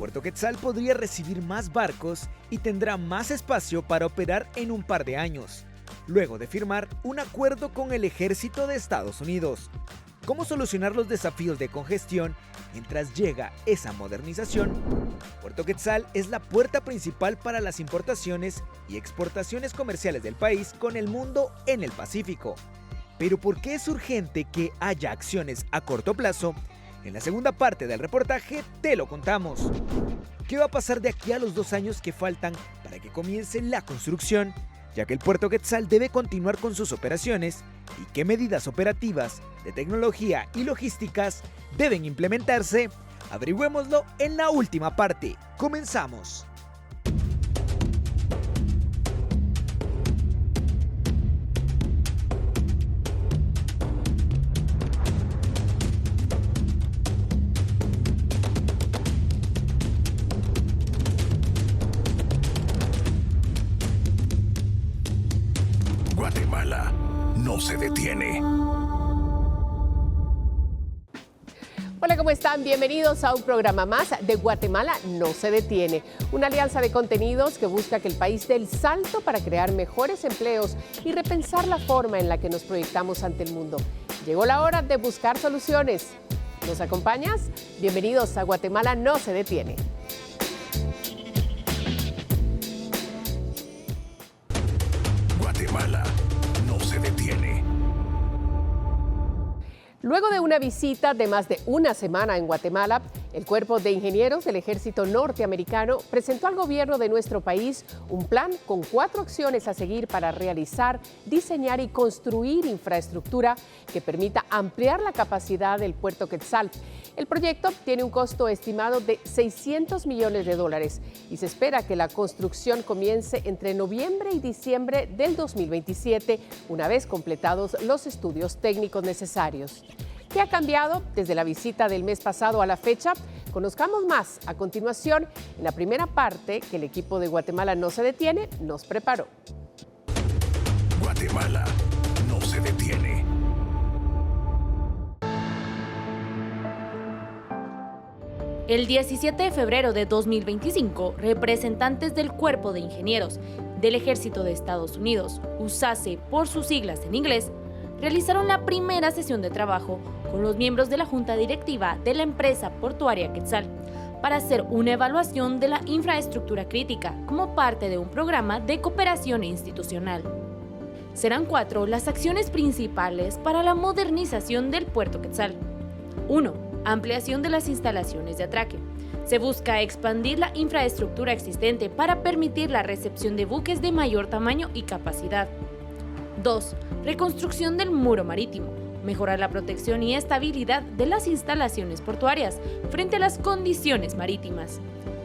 Puerto Quetzal podría recibir más barcos y tendrá más espacio para operar en un par de años, luego de firmar un acuerdo con el ejército de Estados Unidos. ¿Cómo solucionar los desafíos de congestión mientras llega esa modernización? Puerto Quetzal es la puerta principal para las importaciones y exportaciones comerciales del país con el mundo en el Pacífico. Pero ¿por qué es urgente que haya acciones a corto plazo? En la segunda parte del reportaje te lo contamos. ¿Qué va a pasar de aquí a los 2 años que faltan para que comience la construcción, ya que el Puerto Quetzal debe continuar con sus operaciones? ¿Y qué medidas operativas, de tecnología y logísticas deben implementarse? Averigüémoslo en la última parte. ¡Comenzamos! Guatemala no se detiene. Hola, ¿cómo están? Bienvenidos a un programa más de Guatemala no se detiene. Una alianza de contenidos que busca que el país dé el salto para crear mejores empleos y repensar la forma en la que nos proyectamos ante el mundo. Llegó la hora de buscar soluciones. ¿Nos acompañas? Bienvenidos a Guatemala no se detiene. Guatemala no se detiene. Luego de una visita de más de una semana en Guatemala, el Cuerpo de Ingenieros del Ejército Norteamericano presentó al gobierno de nuestro país un plan con 4 acciones a seguir para realizar, diseñar y construir infraestructura que permita ampliar la capacidad del Puerto Quetzal. El proyecto tiene un costo estimado de $600 millones y se espera que la construcción comience entre noviembre y diciembre del 2027, una vez completados los estudios técnicos necesarios. ¿Qué ha cambiado desde la visita del mes pasado a la fecha? Conozcamos más a continuación en la primera parte que el equipo de Guatemala no se detiene nos preparó. Guatemala no se detiene. El 17 de febrero de 2025, representantes del Cuerpo de Ingenieros del Ejército de Estados Unidos, USACE por sus siglas en inglés, realizaron la primera sesión de trabajo con los miembros de la Junta Directiva de la empresa portuaria Quetzal para hacer una evaluación de la infraestructura crítica como parte de un programa de cooperación institucional. Serán 4 las acciones principales para la modernización del Puerto Quetzal. 1. Ampliación de las instalaciones de atraque. Se busca expandir la infraestructura existente para permitir la recepción de buques de mayor tamaño y capacidad. 2. Reconstrucción del muro marítimo. Mejorar la protección y estabilidad de las instalaciones portuarias frente a las condiciones marítimas.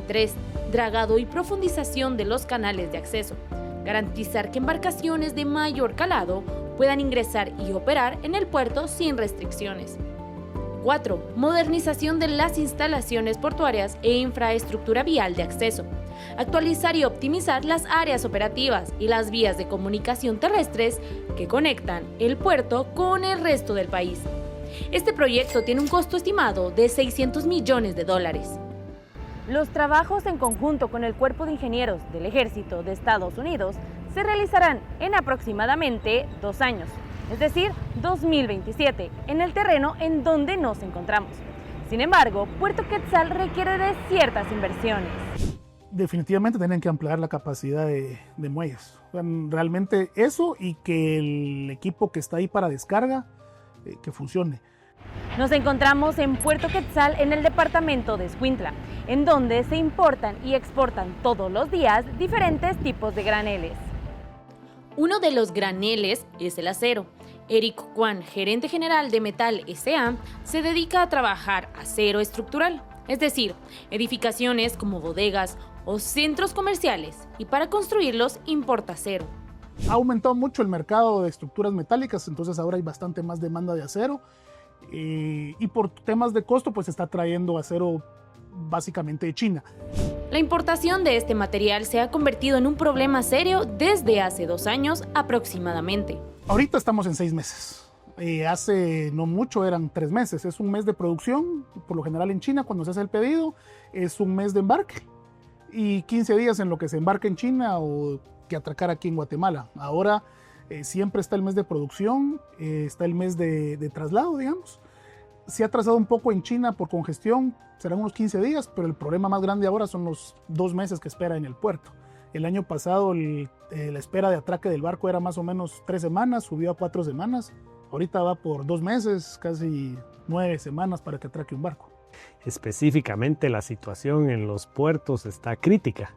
3. Dragado y profundización de los canales de acceso. Garantizar que embarcaciones de mayor calado puedan ingresar y operar en el puerto sin restricciones. 4. Modernización de las instalaciones portuarias e infraestructura vial de acceso. Actualizar y optimizar las áreas operativas y las vías de comunicación terrestres que conectan el puerto con el resto del país. Este proyecto tiene un costo estimado de $600 millones. Los trabajos en conjunto con el Cuerpo de Ingenieros del Ejército de Estados Unidos se realizarán en aproximadamente 2 años, es decir, 2027, en el terreno en donde nos encontramos. Sin embargo, Puerto Quetzal requiere de ciertas inversiones. Definitivamente tienen que ampliar la capacidad de muelles. Realmente eso, y que el equipo que está ahí para descarga, que funcione. Nos encontramos en Puerto Quetzal, en el departamento de Escuintla, en donde se importan y exportan todos los días diferentes tipos de graneles. Uno de los graneles es el acero. Eric Juan, gerente general de Metal S.A., se dedica a trabajar acero estructural, es decir, edificaciones como bodegas o centros comerciales, y para construirlos importa acero. Ha aumentado mucho el mercado de estructuras metálicas, entonces ahora hay bastante más demanda de acero, y por temas de costo pues se está trayendo acero básicamente de China. La importación de este material se ha convertido en un problema serio desde hace 2 años aproximadamente. Ahorita estamos en 6 meses. Hace no mucho eran 3 meses. Es un mes de producción, por lo general en China cuando se hace el pedido, es un mes de embarque y 15 días en lo que se embarca en China o que atracar aquí en Guatemala. Ahora siempre está el mes de producción, está el mes de traslado, digamos. Se ha atrasado un poco en China por congestión, serán unos 15 días, pero el problema más grande ahora son los 2 meses que espera en el puerto. El año pasado la espera de atraque del barco era más o menos 3 semanas, subió a 4 semanas. Ahorita va por 2 meses, casi 9 semanas para que atraque un barco. Específicamente la situación en los puertos está crítica.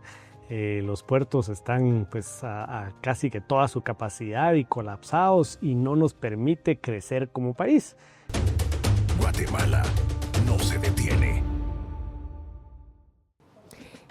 Los puertos están pues a casi que toda su capacidad y colapsados y no nos permite crecer como país. Guatemala no se detiene.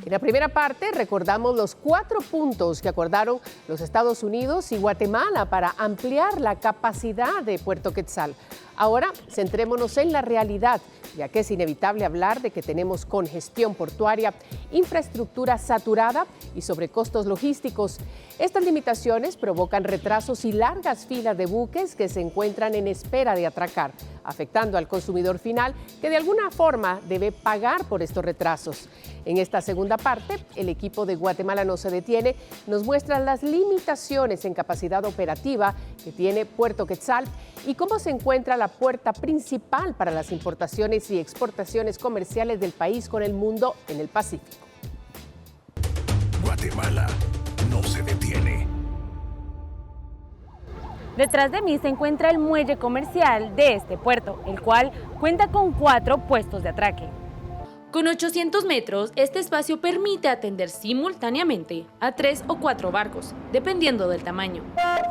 En la primera parte recordamos los 4 puntos que acordaron los Estados Unidos y Guatemala para ampliar la capacidad de Puerto Quetzal. Ahora centrémonos en la realidad, ya que es inevitable hablar de que tenemos congestión portuaria, infraestructura saturada y sobrecostos logísticos. Estas limitaciones provocan retrasos y largas filas de buques que se encuentran en espera de atracar, afectando al consumidor final que de alguna forma debe pagar por estos retrasos. En esta segunda parte, el equipo de Guatemala no se detiene nos muestra las limitaciones en capacidad operativa que tiene Puerto Quetzal y cómo se encuentra la puerta principal para las importaciones y exportaciones comerciales del país con el mundo en el Pacífico. Guatemala no se detiene. Detrás de mí se encuentra el muelle comercial de este puerto, el cual cuenta con 4 puestos de atraque. Con 800 metros, este espacio permite atender simultáneamente a 3 o 4 barcos, dependiendo del tamaño.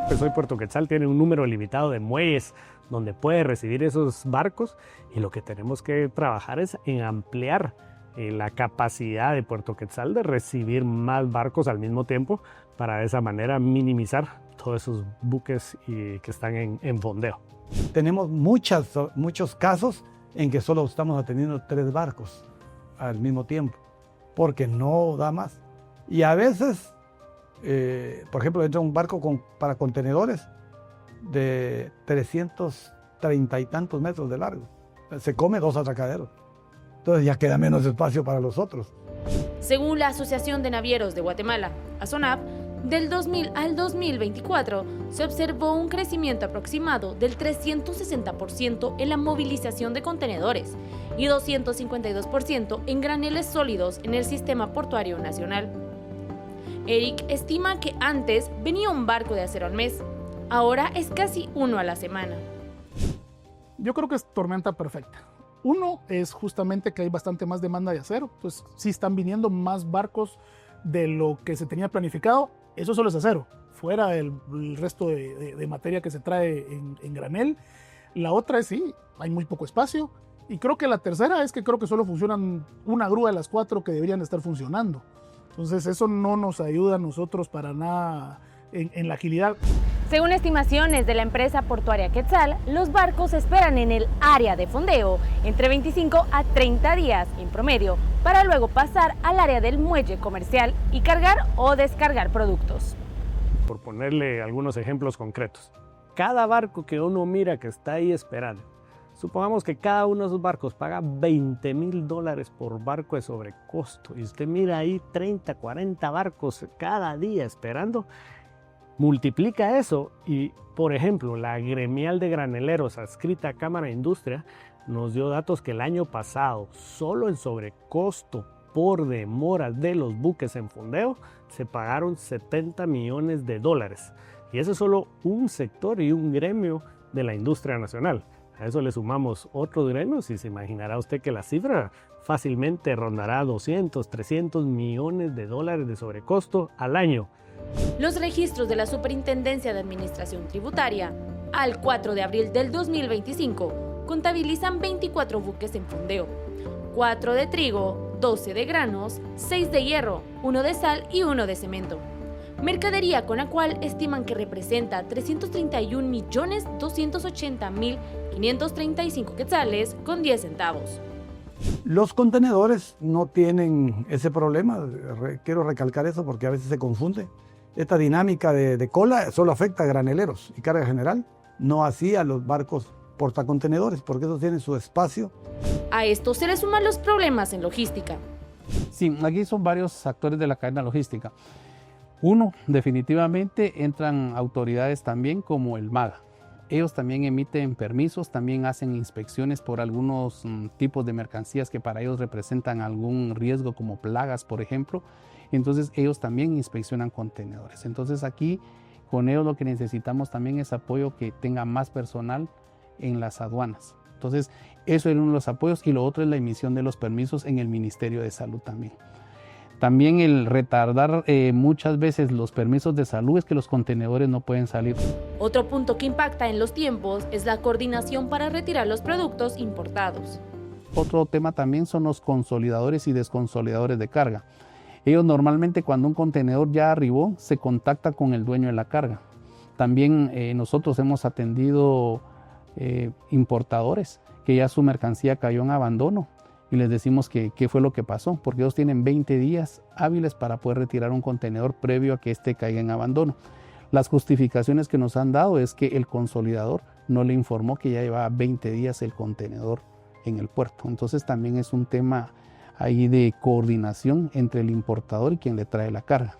Pues hoy Puerto Quetzal tiene un número limitado de muelles donde puede recibir esos barcos y lo que tenemos que trabajar es en ampliar la capacidad de Puerto Quetzal de recibir más barcos al mismo tiempo para de esa manera minimizar todos esos buques que están en fondeo. Tenemos muchos casos en que solo estamos atendiendo 3 barcos al mismo tiempo, porque no da más. Y a veces, por ejemplo, entra un barco para contenedores de 330 y tantos metros de largo. Se come 2 atracaderos. Entonces ya queda menos espacio para los otros. Según la Asociación de Navieros de Guatemala, ASONAV, del 2000 al 2024 se observó un crecimiento aproximado del 360% en la movilización de contenedores y 252% en graneles sólidos en el sistema portuario nacional. Eric estima que antes venía un barco de acero al mes, ahora es casi 1 a la semana. Yo creo que es tormenta perfecta. Uno es justamente que hay bastante más demanda de acero, entonces sí están viniendo más barcos de lo que se tenía planificado. Eso solo es acero, fuera el resto de materia que se trae en granel. La otra es sí, hay muy poco espacio. Y creo que la tercera es que creo que solo funcionan una grúa de las 4 que deberían estar funcionando. Entonces eso no nos ayuda a nosotros para nada en la agilidad. Según estimaciones de la empresa portuaria Quetzal, los barcos esperan en el área de fondeo entre 25 a 30 días en promedio para luego pasar al área del muelle comercial y cargar o descargar productos. Por ponerle algunos ejemplos concretos, cada barco que uno mira que está ahí esperando, supongamos que cada uno de esos barcos paga $20,000 por barco de sobrecosto y usted mira ahí 30, 40 barcos cada día esperando. Multiplica eso y, por ejemplo, la gremial de graneleros adscrita a Cámara de Industria nos dio datos que el año pasado, solo en sobrecosto por demoras de los buques en fondeo, se pagaron $70 millones. Y eso es solo un sector y un gremio de la industria nacional. A eso le sumamos otros gremios y se imaginará usted que la cifra fácilmente rondará $200, $300 millones de sobrecosto al año. Los registros de la Superintendencia de Administración Tributaria al 4 de abril del 2025 contabilizan 24 buques en fondeo, 4 de trigo, 12 de granos, 6 de hierro, 1 de sal y 1 de cemento. Mercadería con la cual estiman que representa 331.280.535 quetzales con 10 centavos. Los contenedores no tienen ese problema, quiero recalcar eso porque a veces se confunde. Esta dinámica de cola solo afecta a graneleros y carga general, no así a los barcos portacontenedores, porque esos tienen su espacio. A esto se le suman los problemas en logística. Sí, aquí son varios actores de la cadena logística. Uno, definitivamente entran autoridades también como el MAGA. Ellos también emiten permisos, también hacen inspecciones por algunos tipos de mercancías que para ellos representan algún riesgo como plagas, por ejemplo. Entonces ellos también inspeccionan contenedores. Entonces aquí con ellos lo que necesitamos también es apoyo que tenga más personal en las aduanas. Entonces eso es uno de los apoyos y lo otro es la emisión de los permisos en el Ministerio de Salud también. También el retardar muchas veces los permisos de salud es que los contenedores no pueden salir. Otro punto que impacta en los tiempos es la coordinación para retirar los productos importados. Otro tema también son los consolidadores y desconsolidadores de carga. Ellos normalmente cuando un contenedor ya arribó se contacta con el dueño de la carga. También nosotros hemos atendido importadores que ya su mercancía cayó en abandono y les decimos que qué fue lo que pasó, porque ellos tienen 20 días hábiles para poder retirar un contenedor previo a que éste caiga en abandono. Las justificaciones que nos han dado es que el consolidador no le informó que ya llevaba 20 días el contenedor en el puerto. Entonces también es un tema ahí de coordinación entre el importador y quien le trae la carga.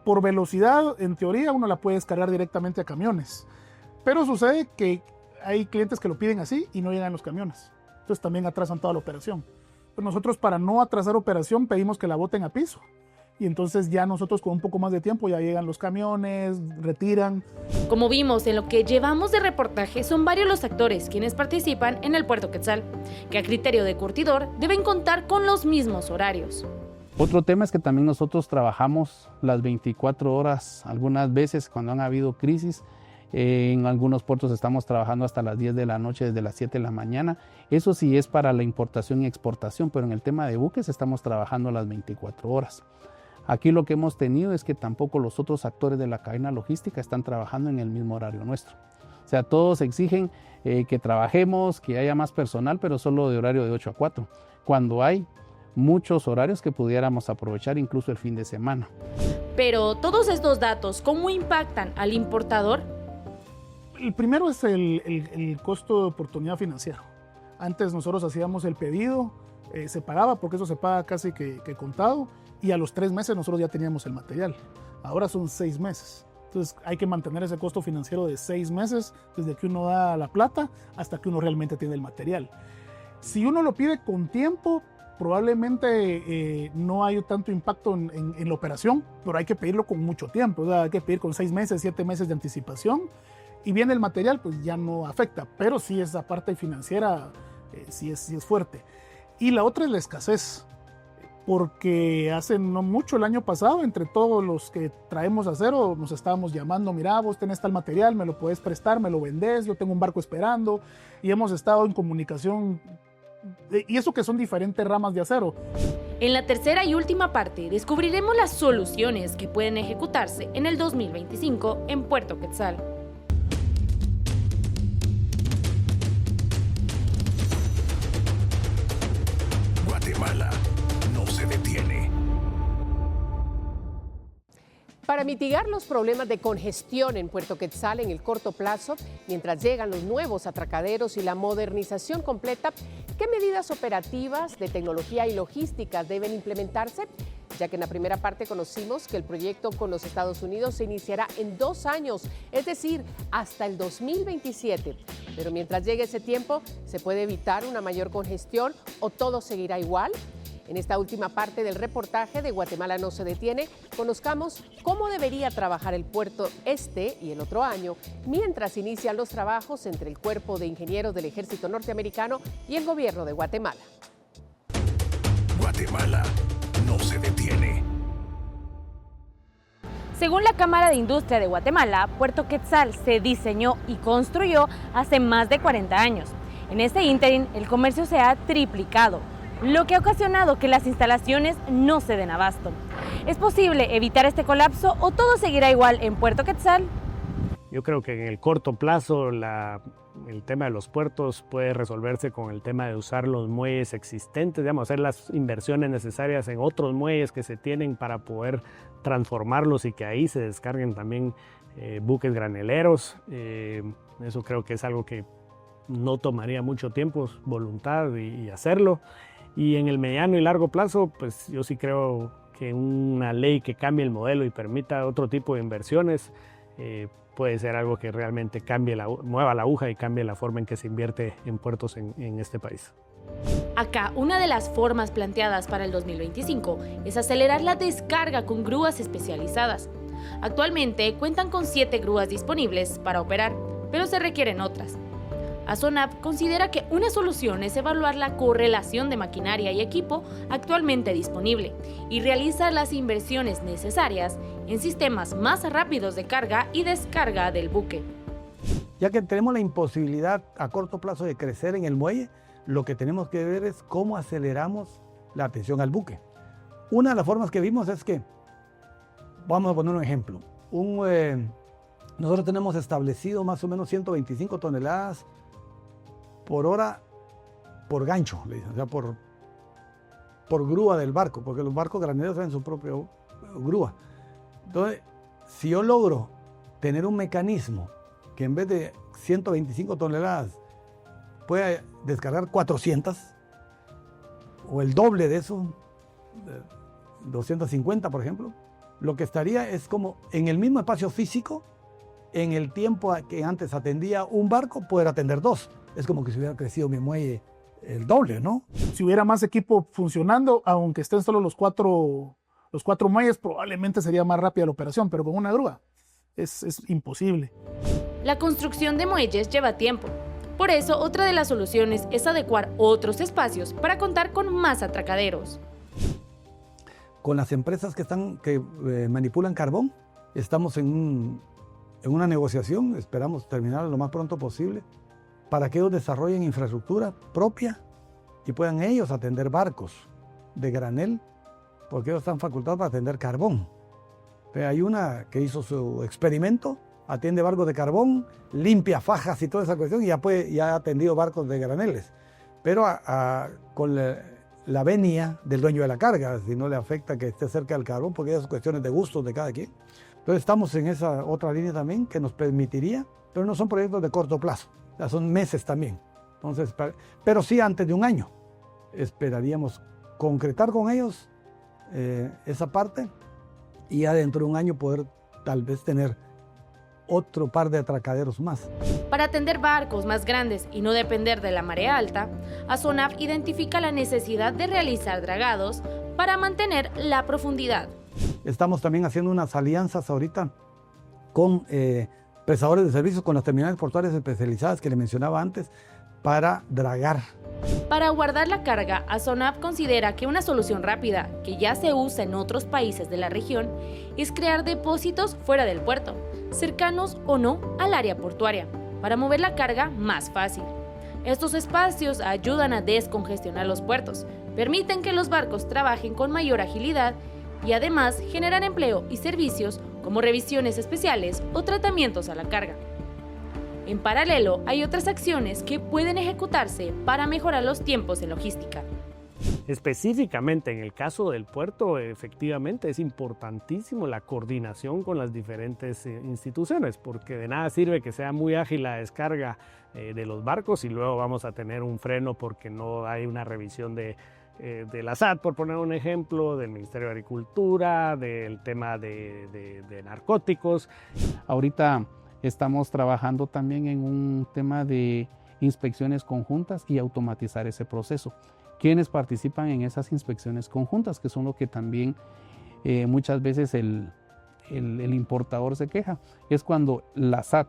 Por velocidad, en teoría, uno la puede descargar directamente a camiones, pero sucede que hay clientes que lo piden así y no llegan los camiones. Entonces también atrasan toda la operación. Pero nosotros, para no atrasar operación, pedimos que la boten a piso. Y entonces ya nosotros con un poco más de tiempo ya llegan los camiones, retiran. Como vimos en lo que llevamos de reportaje, son varios los actores quienes participan en el Puerto Quetzal, que a criterio de curtidor deben contar con los mismos horarios. Otro tema es que también nosotros trabajamos las 24 horas, algunas veces cuando han habido crisis. En algunos puertos estamos trabajando hasta las 10 de la noche, desde las 7 de la mañana. Eso sí es para la importación y exportación, pero en el tema de buques estamos trabajando las 24 horas. Aquí lo que hemos tenido es que tampoco los otros actores de la cadena logística están trabajando en el mismo horario nuestro. O sea, todos exigen que trabajemos, que haya más personal, pero solo de horario de 8 a 4, cuando hay muchos horarios que pudiéramos aprovechar incluso el fin de semana. Pero todos estos datos, ¿cómo impactan al importador? El primero es el costo de oportunidad financiero. Antes nosotros hacíamos el pedido, se pagaba, porque eso se paga casi que contado, y a los 3 meses nosotros ya teníamos el material. Ahora son 6 meses. Entonces hay que mantener ese costo financiero de 6 meses, desde que uno da la plata hasta que uno realmente tiene el material. Si uno lo pide con tiempo, probablemente no hay tanto impacto en la operación, pero hay que pedirlo con mucho tiempo. O sea, hay que pedir con 6 meses, 7 meses de anticipación. Y bien el material, pues ya no afecta, pero sí esa parte financiera sí es fuerte. Y la otra es la escasez, porque hace no mucho, el año pasado, entre todos los que traemos acero, nos estábamos llamando: mira, vos tenés tal material, me lo podés prestar, me lo vendés, yo tengo un barco esperando, y hemos estado en comunicación, y eso que son diferentes ramas de acero. En la tercera y última parte descubriremos las soluciones que pueden ejecutarse en el 2025 en Puerto Quetzal. Guatemala no se detiene. Para mitigar los problemas de congestión en Puerto Quetzal en el corto plazo, mientras llegan los nuevos atracaderos y la modernización completa, ¿qué medidas operativas de tecnología y logística deben implementarse? Ya que en la primera parte conocimos que el proyecto con los Estados Unidos se iniciará en 2 años, es decir, hasta el 2027. Pero mientras llegue ese tiempo, ¿se puede evitar una mayor congestión o todo seguirá igual? En esta última parte del reportaje de Guatemala no se detiene, conozcamos cómo debería trabajar el puerto este y el otro año, mientras inician los trabajos entre el Cuerpo de Ingenieros del Ejército Norteamericano y el Gobierno de Guatemala. Guatemala no se detiene. Según la Cámara de Industria de Guatemala, Puerto Quetzal se diseñó y construyó hace más de 40 años. En este ínterin, el comercio se ha triplicado, lo que ha ocasionado que las instalaciones no se den abasto. ¿Es posible evitar este colapso o todo seguirá igual en Puerto Quetzal? Yo creo que en el corto plazo el tema de los puertos puede resolverse con el tema de usar los muelles existentes, digamos, hacer las inversiones necesarias en otros muelles que se tienen para poder transformarlos y que ahí se descarguen también buques graneleros. Eso creo que es algo que no tomaría mucho tiempo, voluntad y hacerlo. Y en el mediano y largo plazo, pues yo sí creo que una ley que cambie el modelo y permita otro tipo de inversiones puede ser algo que realmente mueva la aguja y cambie la forma en que se invierte en puertos en este país. Acá, una de las formas planteadas para el 2025 es acelerar la descarga con grúas especializadas. Actualmente cuentan con 7 grúas disponibles para operar, pero se requieren otras. ASONAP considera que una solución es evaluar la correlación de maquinaria y equipo actualmente disponible y realizar las inversiones necesarias en sistemas más rápidos de carga y descarga del buque. Ya que tenemos la imposibilidad a corto plazo de crecer en el muelle, lo que tenemos que ver es cómo aceleramos la atención al buque. Una de las formas que vimos es que, vamos a poner un ejemplo, nosotros tenemos establecido más o menos 125 toneladas por hora por gancho, o sea, por grúa del barco, porque los barcos granaderos traen su propia grúa. Entonces, si yo logro tener un mecanismo que en vez de 125 toneladas pueda descargar 400, o el doble de eso, 250 por ejemplo, lo que estaría es como en el mismo espacio físico, en el tiempo que antes atendía un barco, poder atender 2. Es como que si hubiera crecido mi muelle el doble, ¿no? Si hubiera más equipo funcionando, aunque estén solo los cuatro muelles, probablemente sería más rápida la operación, pero con una grúa es imposible. La construcción de muelles lleva tiempo. Por eso, otra de las soluciones es adecuar otros espacios para contar con más atracaderos. Con las empresas que manipulan carbón, estamos en una negociación, esperamos terminarla lo más pronto posible, para que ellos desarrollen infraestructura propia y puedan ellos atender barcos de granel, porque ellos están facultados para atender carbón. Entonces, hay una que hizo su experimento, atiende barcos de carbón, limpia fajas y toda esa cuestión, y ya ha atendido barcos de graneles. Pero con la venia del dueño de la carga, si no le afecta que esté cerca del carbón, porque esas son cuestiones de gustos de cada quien. Entonces estamos en esa otra línea también que nos permitiría, pero no son proyectos de corto plazo, ya son meses también. Entonces, pero sí antes de un año esperaríamos concretar con ellos esa parte y ya dentro de un año poder tal vez tener otro par de atracaderos más. Para atender barcos más grandes y no depender de la marea alta, ASONAP identifica la necesidad de realizar dragados para mantener la profundidad. Estamos también haciendo unas alianzas ahorita con prestadores de servicios, con las terminales portuarias especializadas que le mencionaba antes, para dragar. Para guardar la carga, ASONAP considera que una solución rápida, que ya se usa en otros países de la región, es crear depósitos fuera del puerto, cercanos o no al área portuaria, para mover la carga más fácil. Estos espacios ayudan a descongestionar los puertos, permiten que los barcos trabajen con mayor agilidad y además generan empleo y servicios como revisiones especiales o tratamientos a la carga. En paralelo, hay otras acciones que pueden ejecutarse para mejorar los tiempos en logística. Específicamente en el caso del puerto, efectivamente es importantísimo la coordinación con las diferentes instituciones, porque de nada sirve que sea muy ágil la descarga de los barcos y luego vamos a tener un freno porque no hay una revisión de la SAT, por poner un ejemplo, del Ministerio de Agricultura, del tema de narcóticos. Ahorita estamos trabajando también en un tema de inspecciones conjuntas y automatizar ese proceso. ¿Quiénes participan en esas inspecciones conjuntas? Que son lo que también muchas veces el importador se queja. Es cuando la SAT,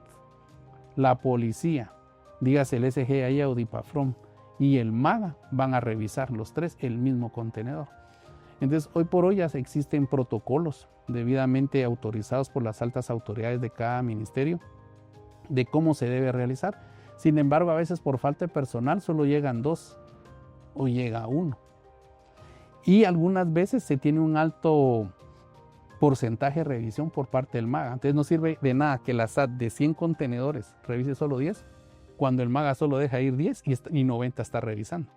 la policía, dígase el SGAI o DIPAFROM y el MAGA van a revisar los tres el mismo contenedor. Entonces, hoy por hoy ya existen protocolos debidamente autorizados por las altas autoridades de cada ministerio de cómo se debe realizar. Sin embargo, a veces por falta de personal solo llegan 2 o llega 1. Y algunas veces se tiene un alto porcentaje de revisión por parte del MAGA. Entonces no sirve de nada que la SAT de 100 contenedores revise solo 10, cuando el MAGA solo deja ir 10 y 90 está revisando.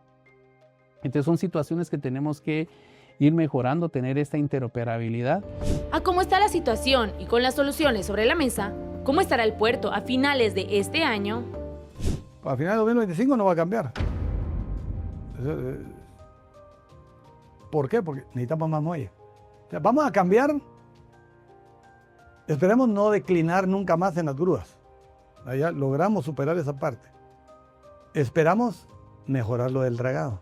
Entonces son situaciones que tenemos que ir mejorando, tener esta interoperabilidad. A cómo está la situación y con las soluciones sobre la mesa, ¿cómo estará el puerto a finales de este año? A finales de 2025 no va a cambiar. ¿Por qué? Porque necesitamos más muelles. O sea, vamos a cambiar. Esperemos no declinar nunca más en las grúas. Ya logramos superar esa parte. Esperamos mejorar lo del dragado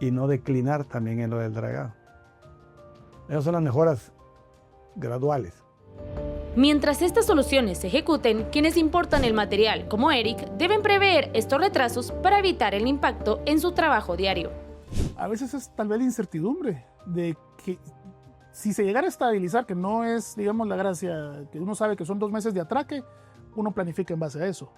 y no declinar también en lo del dragado. Esas son las mejoras graduales. Mientras estas soluciones se ejecuten, quienes importan el material, como Eric, deben prever estos retrasos para evitar el impacto en su trabajo diario. A veces es tal vez la incertidumbre de que si se llegara a estabilizar, que no es, digamos, la gracia, que uno sabe que son 2 meses de atraque, uno planifica en base a eso.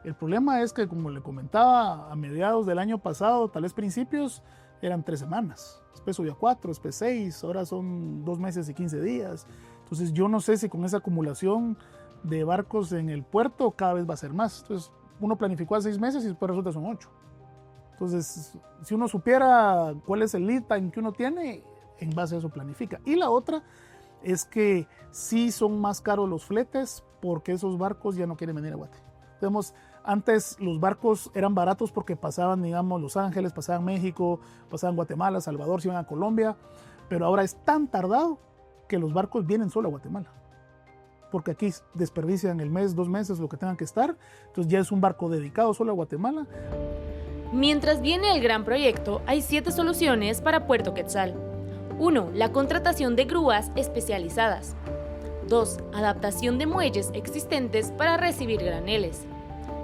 El problema es que, como le comentaba, a mediados del año pasado, tal vez principios, eran 3 semanas. Después subió a 4, después 6, ahora son 2 meses y 15 días. Entonces yo no sé si con esa acumulación de barcos en el puerto cada vez va a ser más. Entonces uno planificó a 6 meses y después resulta son 8. Entonces si uno supiera cuál es el lead time que uno tiene, en base a eso planifica. Y la otra es que sí son más caros los fletes porque esos barcos ya no quieren venir a Guate. Digamos, antes los barcos eran baratos porque pasaban, digamos, Los Ángeles, pasaban México, pasaban Guatemala, Salvador, se iban a Colombia, pero ahora es tan tardado que los barcos vienen solo a Guatemala, porque aquí desperdician el mes, 2 meses, lo que tengan que estar, entonces ya es un barco dedicado solo a Guatemala. Mientras viene el gran proyecto, hay 7 soluciones para Puerto Quetzal. 1. La contratación de grúas especializadas. 2. Adaptación de muelles existentes para recibir graneles.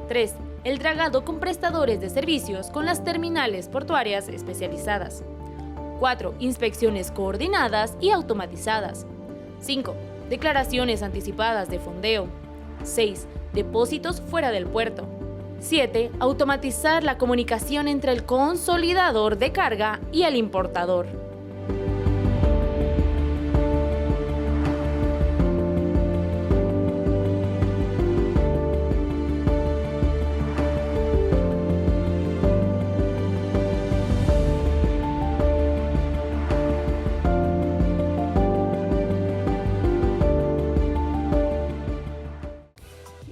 3. El dragado con prestadores de servicios con las terminales portuarias especializadas. 4. Inspecciones coordinadas y automatizadas. 5. Declaraciones anticipadas de fondeo. 6. Depósitos fuera del puerto. 7. Automatizar la comunicación entre el consolidador de carga y el importador.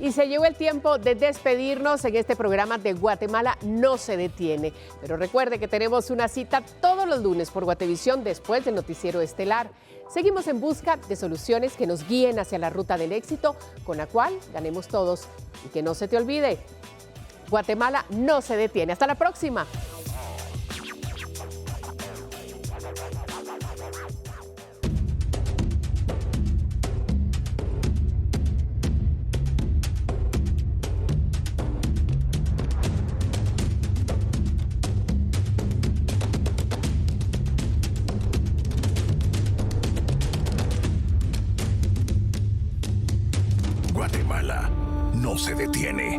Y se llegó el tiempo de despedirnos en este programa de Guatemala no se detiene. Pero recuerde que tenemos una cita todos los lunes por Guatevisión después del noticiero estelar. Seguimos en busca de soluciones que nos guíen hacia la ruta del éxito, con la cual ganemos todos. Y que no se te olvide, Guatemala no se detiene. Hasta la próxima. Guatemala no se detiene.